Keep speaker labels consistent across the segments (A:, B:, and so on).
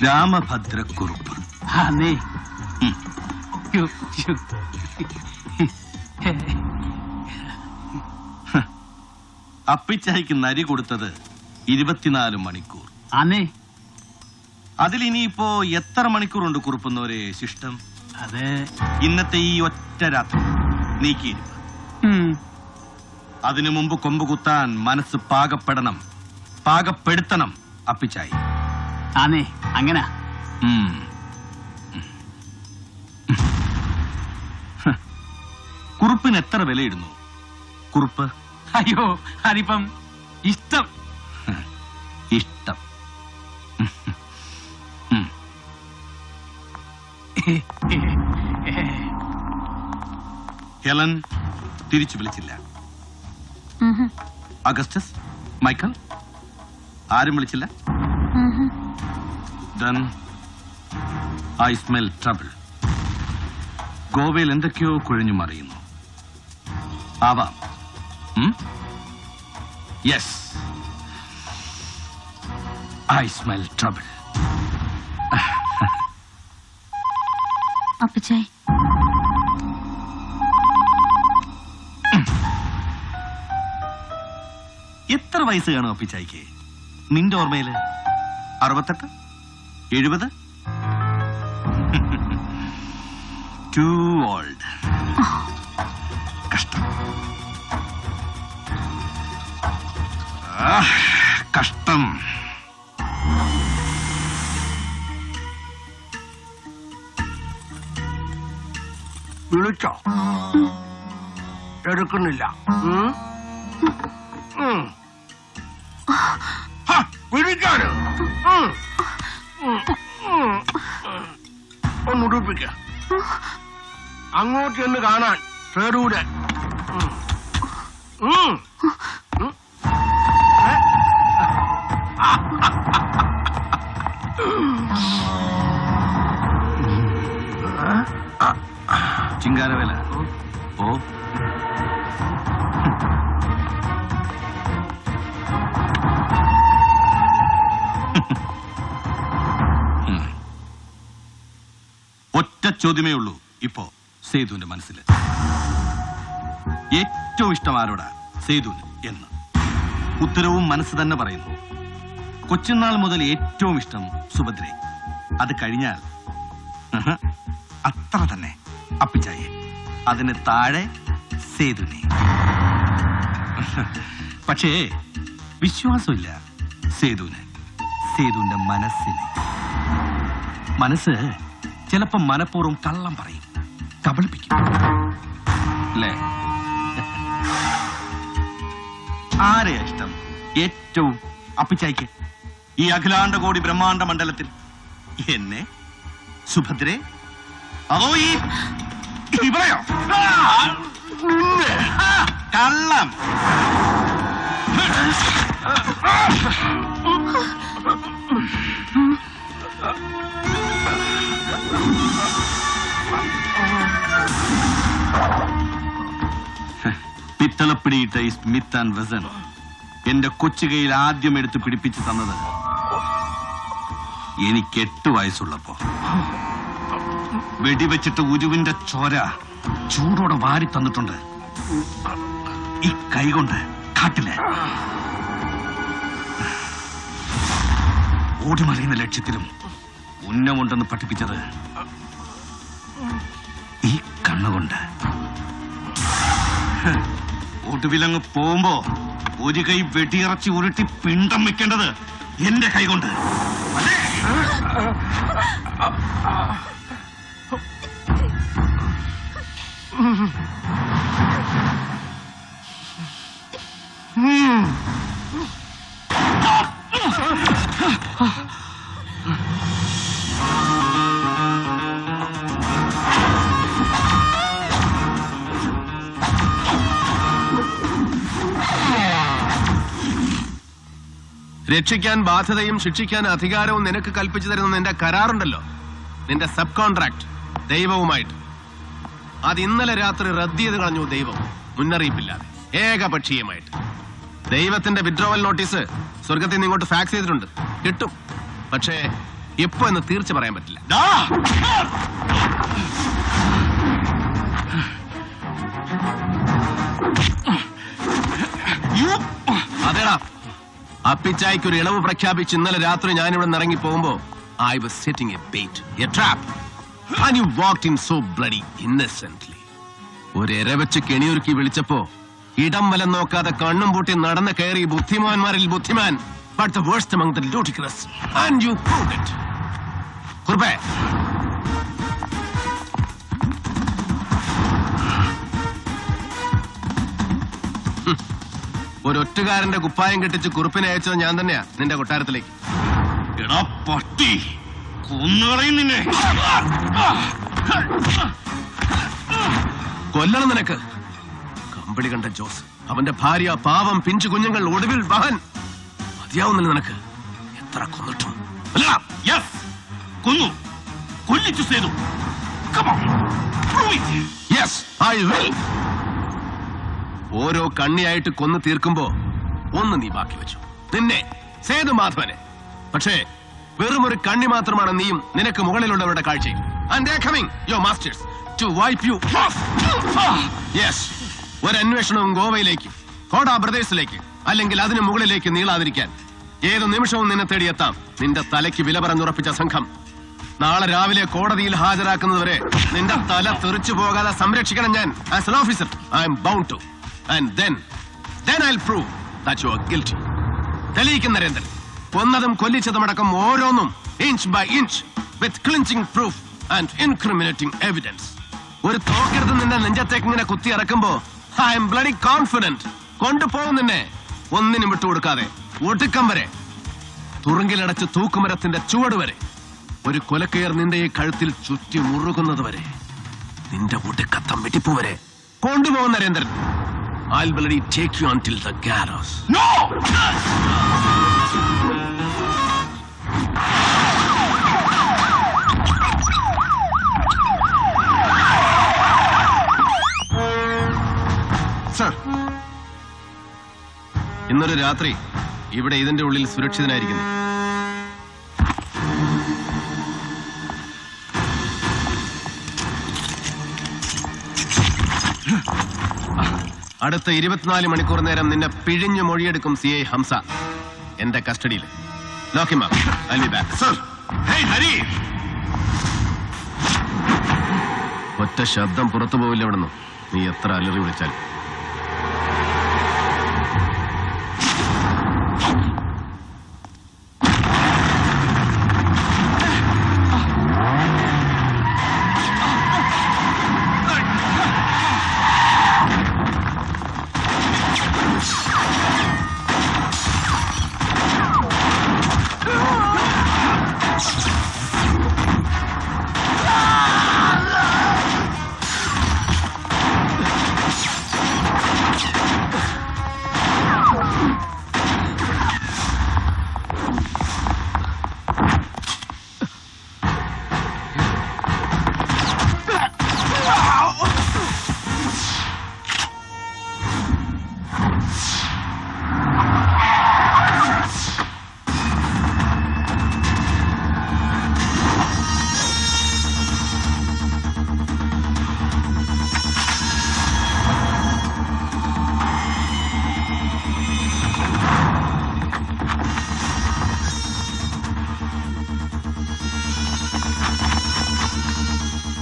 A: രാമഭദ്രക്കുറുപ്പ്. അപ്പിച്ചായിക്ക് നരി കൊടുത്തത് 24 മണിക്കൂർ. അതിലിനിയിപ്പോ എത്ര മണിക്കൂറുണ്ട് കുറുപ്പുന്നവരെ ശിഷ്ടം?
B: അത്
A: ഇന്നത്തെ ഈ ഒറ്റ രാത്രി നീക്കിയിരിക്കും. അതിനു മുമ്പ് കൊമ്പ് കുത്താൻ മനസ്സ് പാകപ്പെടുത്തണം അപ്പിച്ചായി.
B: അങ്ങനെ
A: കുറുപ്പിന് എത്ര വിലയിടുന്നു കുറുപ്പ്?
B: അയ്യോ, അതിപ്പം ഇഷ്ടം.
A: ഹെലൻ തിരിച്ചു വിളിച്ചില്ല. അഗസ്റ്റസ്, മൈക്കൽ ആരും വിളിച്ചില്ല. Then I smell trouble. ഗോവയിൽ എന്തൊക്കെയോ കുഴഞ്ഞു മറിയുന്നു. ആവാം. Yes, I smell trouble.
C: അപ്പച്ചായി,
A: എത്ര വയസ്സ് കാണും അപ്പിച്ചായിക്ക് നിന്റെ ഓർമ്മയില്? 68, 70? Too old. കഷ്ടം. കഷ്ടം.
D: വിളിച്ചോ? എടുക്കുന്നില്ല. വിളിക്കാന് ഒന്ന് ഉടുപ്പിക്ക. അങ്ങോട്ട് എന്ന് കാണാൻ തേടൂടെ.
A: ചിങ്കാരവേല ഓ ഒറ്റ ചോദ്യമേ ഉള്ളൂ ഇപ്പോ സേതുവിന്റെ മനസ്സിൽ. ഏറ്റവും ഇഷ്ടം ആരോടാ സേതുവിന് എന്ന് ഉത്തരവും മനസ്സ് തന്നെ പറയുന്നു. കൊച്ചുനാൾ മുതൽ ഏറ്റവും ഇഷ്ടം സുഭദ്രയെ. അത് കഴിഞ്ഞാൽ അത്ര തന്നെ അപ്പിച്ചായെ. അതിന് താഴെ സേതുവിനെ. പക്ഷേ വിശ്വാസമില്ല സേതുവിന്. സേതുവിന്റെ മനസ്സ് ചിലപ്പോ മനഃപൂർവ്വം കള്ളം പറയും, കബളിപ്പിക്കും അല്ലേ? ആരെയാ ഇഷ്ടം ഏറ്റവും അപ്പിച്ചായിക്ക് ഈ അഖിലാണ്ട കോടി ബ്രഹ്മാണ്ട മണ്ഡലത്തിൽ? എന്നെ, സുഭദ്രെ, അതോ ഈ ഇവളെയോ? കള്ളം. പിത്തളപ്പിടിയിട്ട ഈ സ്മിത്ത് ആൻഡ് വെസൻ എന്റെ കൊച്ചുകയിൽ ആദ്യം എടുത്ത് പിടിപ്പിച്ചു തന്നത് എനിക്ക് 8 വയസ്സുള്ളപ്പോ. വെടിവെച്ചിട്ട് ഉരുവിന്റെ ചോര ചൂടോടെ വാരി തന്നിട്ടുണ്ട് ഈ കൈകൊണ്ട് കാട്ടില്. ഓടിമറിയുന്ന ലക്ഷ്യത്തിലും ഉന്നമുണ്ടെന്ന് പഠിപ്പിച്ചത് ഈ കണ്ണുകൊണ്ട്. ഒടുവിലങ്ങ് പോകുമ്പോ ഒരു കൈ വെടിയിറച്ചി ഉരുട്ടി പിണ്ടം വെക്കേണ്ടത് എന്റെ കൈകൊണ്ട്.
E: രക്ഷിക്കാൻ ബാധ്യതയും ശിക്ഷിക്കാൻ അധികാരവും നിനക്ക് കൽപ്പിച്ചു തരുന്ന നിന്റെ കരാറുണ്ടല്ലോ, നിന്റെ സബ് കോൺട്രാക്ട് ദൈവവുമായിട്ട്. അത് ഇന്നലെ രാത്രി റദ്ദ് ചെയ്ത് കളഞ്ഞു ദൈവം, മുന്നറിയിപ്പില്ലാതെ, ഏകപക്ഷീയമായിട്ട്. ദൈവത്തിന്റെ വിഡ്രോവൽ നോട്ടീസ് സ്വർഗത്തിൽ നിന്ന് ഇങ്ങോട്ട് ഫാക്സ് ചെയ്തിട്ടുണ്ട്, കിട്ടും. പക്ഷേ എപ്പോ എന്ന് തീർച്ച പറയാൻ പറ്റില്ല. അതേടാ, അപ്പിച്ചായ്ക്ക് ഒരു ഇളവ് പ്രഖ്യാപിച്ച് ഇന്നലെ രാത്രി ഞാനിവിടെ നിന്ന് ഇറങ്ങി പോകുമ്പോ I was setting a bait, a trap, and you walked in so bloody innocently. ഒരു എരവച്ച് കെണിയൊരുക്കി വിളിച്ചപ്പോ ഇടം വലം നോക്കാതെ കണ്ണും പൂട്ടി നടന്ന് കയറി ബുദ്ധിമാന്മാരിൽ ബുദ്ധിമാൻ, but the worst among the ludicrous, and you proved it. കുറുപ്പേ, ഒരൊറ്റുകാരന്റെ കുപ്പായം കെട്ടിച്ച് കുറുപ്പിനെ അയച്ചത് ഞാൻ തന്നെയാ നിന്റെ കൊട്ടാരത്തിലേക്ക്.
A: എടാ പട്ടി, കൊന്നുകളയും നിന്നെ.
E: കൊല്ലണം നിനക്ക്. കമ്പിളി കണ്ട ജോസ്, അവന്റെ ഭാര്യ, പാവം പിഞ്ചു കുഞ്ഞുങ്ങൾ, ഒടുവിൽ വഹൻ. മതിയാവുന്നില്ല നിനക്ക്. എത്ര കൊന്നിട്ടും
A: കൊന്നു, കൊല്ലിച്ചു സേതു.
E: ഓരോ കണ്ണിയായിട്ട് കൊന്നു തീർക്കുമ്പോ ഒന്ന് നീ ബാക്കി വെച്ചു, നിന്നെ, സേതുമാധവനെ. പക്ഷേ വെറും ഒരു കണ്ണി മാത്രമാണ് നീയും നിനക്ക് മുകളിലുള്ളവരുടെ കാഴ്ചയിൽ. And they are coming, your masters, to wipe you off. Yes, ഒരു അന്വേഷണവും ഗോവയിലേക്ക്, കോടാ ബ്രദേഴ്സിലേക്ക്, അല്ലെങ്കിൽ അതിന് മുകളിലേക്ക് നീളാതിരിക്കാൻ ഏതു നിമിഷവും നിന്നെ തേടിയെത്താം. നിന്റെ തലയ്ക്ക് വില പറഞ്ഞുറപ്പിച്ച സംഘം നാളെ രാവിലെ കോടതിയിൽ ഹാജരാക്കുന്നതുവരെ നിന്റെ തല തെറിച്ചു പോകാതെ സംരക്ഷിക്കണം ഞാൻ. As an officer I am bound to. And then I'll prove that you are guilty. തെളിയിക്കും നരേന്ദ്രൻ. കൊന്നതും കൊല്ലിച്ചതുമടക്കം ഓരോന്നും inch by inch, with clinching proof and incriminating evidence. ഒരു തോക്കെടുത്ത് നിന്റെ നെഞ്ചത്തേക്ക് ഇങ്ങനെ കുത്തി ഇറക്കുമ്പോ ഐ എം ബ്ലഡി കോൺഫിഡന്റ്. കൊണ്ടുപോകും നിന്നെ, ഒന്നിനും വിട്ടുകൊടുക്കാതെ, ഒടുക്കം വരെ, തുറുങ്കിലടച്ച് തൂക്കുമരത്തിന്റെ ചുവട് വരെ, ഒരു കൊലക്കയർ നിന്റെ ഈ കഴുത്തിൽ ചുറ്റി മുറുകുന്നത് വരെ, നിന്റെ ഒടുക്കത്തം വെട്ടിപ്പ് വരെ കൊണ്ടുപോകും Narendran. I'll bloody take you until the gallows.
A: No!
E: Sir, ഇന്നൊരു രാത്രി ഇവിടെ ഇതിന്റെ ഉള്ളിൽ സുരക്ഷിതനായിരിക്കുന്നു. അടുത്ത 24 മണിക്കൂർ നേരം നിന്നെ പിഴിഞ്ഞു മൊഴിയെടുക്കും CI ഹംസ എന്റെ കസ്റ്റഡിയിൽ. Lock him up. I'll be back.
A: Sir, hey Hari.
E: ഒറ്റ ശബ്ദം പുറത്തു പോവില്ല ഇവിടുന്ന്, നീ എത്ര അലറി വിളിച്ചാൽ.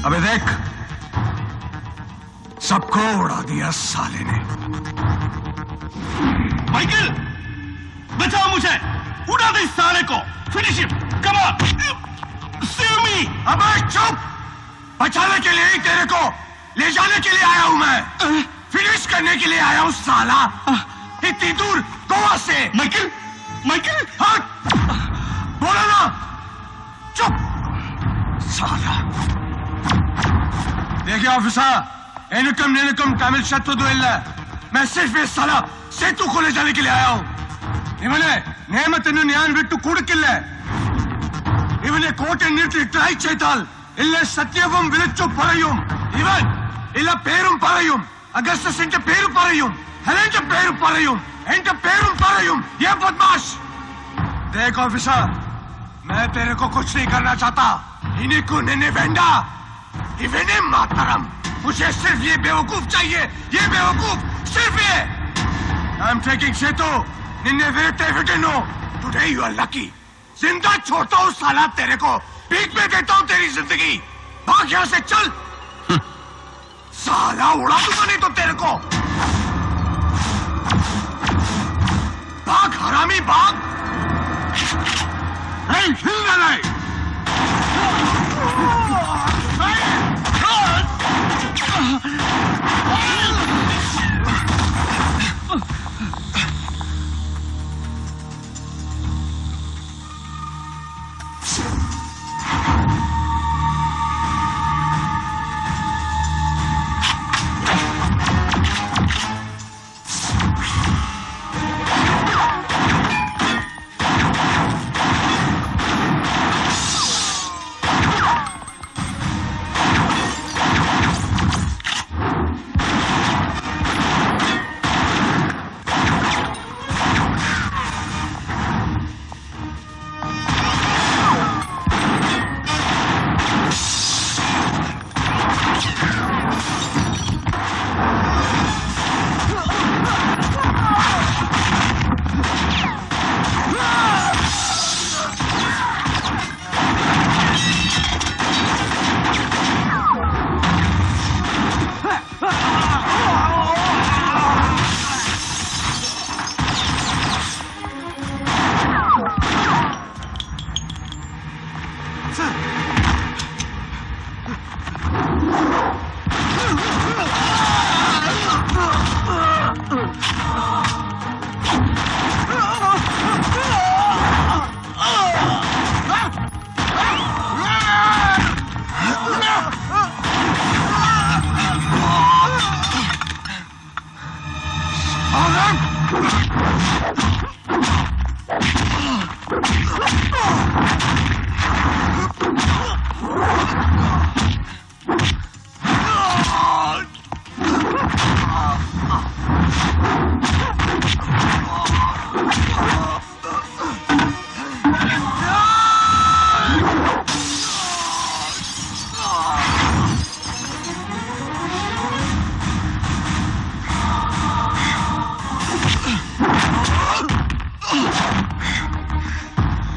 D: अबे देख, सबको उड़ा दिया साले ने.
A: माइकल, बचाओ मुझे, उड़ा दे इस साले को. Finish him, come on, save me.
D: अबे चुप, बचाने के लिए ही तेरे को ले जाने के लिए आया हूं मैं. फिनिश करने के लिए आया हूं साला. इतनी दूर गोवा से.
A: माइकल, माइकल,
D: हट, बोलो ना. चुप साला. देखिए ऑफिसर, एनुकम नेनुकम तमिल शत्रु दुएल्ला. मैं सिर्फ इस साला सेतु को ले जाने के लिए आया हूं. इवने नियमतनु न्यान विट्टु कूडक्किल्ल. इवने कोटे निर्ति ट्राई ചെയ്താൽ ഇല്ല സത്യവും വിളിച്ചു പറയും. ഇവൻ ഇല്ല പേരും പറയും. അഗസ്റ്റസിന്റെ പേര് പറയും. ഹെലന്റെ പേര് പറയും. എന്റെ പേരും പറയും. ये बदमाश. देख ऑफिसर, मैं तेरे को कुछ नहीं करना चाहता। इन्हीं को निन्ने वेंडा, इन्हें मातरम। मुझे सिर्फ ये बेवकूफ चाहिए, ये बेवकूफ सिर्फ ये। I'm taking Setu. Ninne वेटे विटेनो। Today you are lucky. जिंदा छोड़ता हूँ साला तेरे को, भीख में देता हूँ तेरी जिंदगी। भाग यहाँ से चल। साला उड़ा दूंगा नहीं तो तेरे को। भाग हरामी भाग। Hey, हिल ना ले।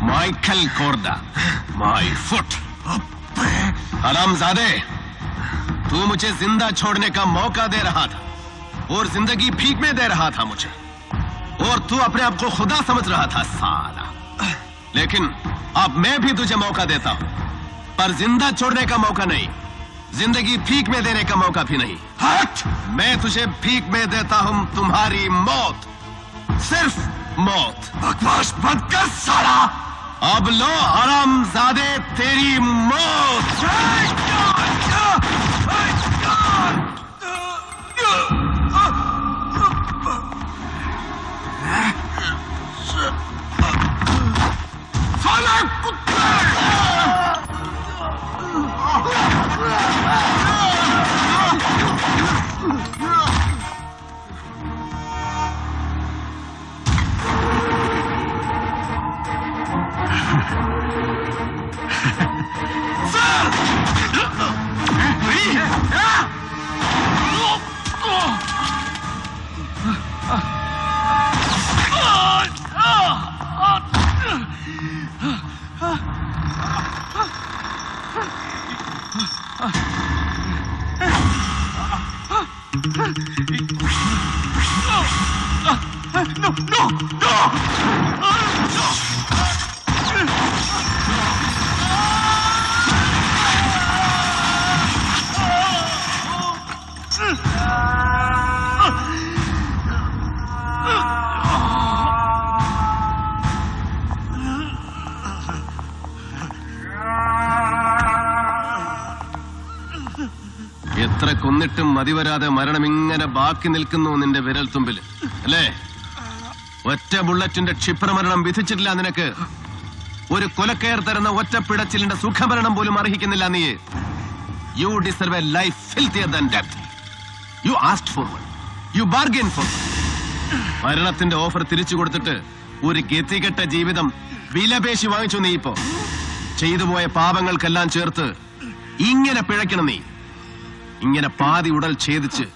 E: Michael Korda, my foot. हरामजादे, तू मुझे जिंदा छोड़ने का मौका दे रहा था और जिंदगी भीख में दे रहा था मुझे, और तू अपने आप को खुदा समझ रहा था साला। लेकिन अब मैं भी तुझे मौका देता हूं, पर जिंदा छोड़ने का मौका नहीं, जिंदगी भीख में देने का मौका भी नहीं।
D: हट!
E: मैं तुझे भीख में देता हूं तुम्हारी मौत, सिर्फ मौत।
D: बकवास बंद कर साला।
E: अब लो हरामजादे तेरी मौत।
D: साला कुत्ते!
E: എത്ര കൊന്നിട്ടും മതിവരാതെ മരണം ഇങ്ങനെ ബാക്കി നിൽക്കുന്നു നിന്റെ വിരൽ തുമ്പിൽ അല്ലേ? ഒറ്റ ബുള്ളറ്റിന്റെ ക്ഷിപ്രമരണം വിധിച്ചിട്ടില്ല നിനക്ക്. ഒരു കൊലക്കയർ തരുന്ന ഒറ്റ പിടച്ചിലിന്റെ സുഖമരണം പോലും അർഹിക്കുന്നില്ല നീ. You deserve a life filthier than death. You asked for one, you bargain for one. മരണത്തിന്റെ ഓഫർ തിരിച്ചു കൊടുത്തിട്ട് ഒരു ഗതികെട്ട ജീവിതം വിലപേശി വാങ്ങിച്ചു നീ ഇപ്പോ. ചെയ്തുപോയ പാപങ്ങൾക്കെല്ലാം ചേർത്ത് ഇങ്ങനെ പിഴയ്ക്കണം നീ. ഇങ്ങനെ പാതി ഉടൽ ഛേദിച്ച്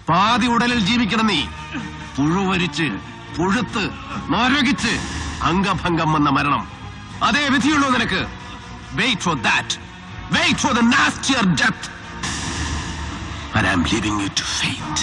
E: പാതി ഉടലിൽ ജീവിക്കണം നീ. പുഴുവരിച്ച് പുഴുത്ത് നരകിച്ച് അംഗഭംഗം വന്ന മരണം. അതേ വിധിയുള്ളൂ നിനക്ക്. Wait for that. Wait for the nastier death. And I'm leaving you to fate.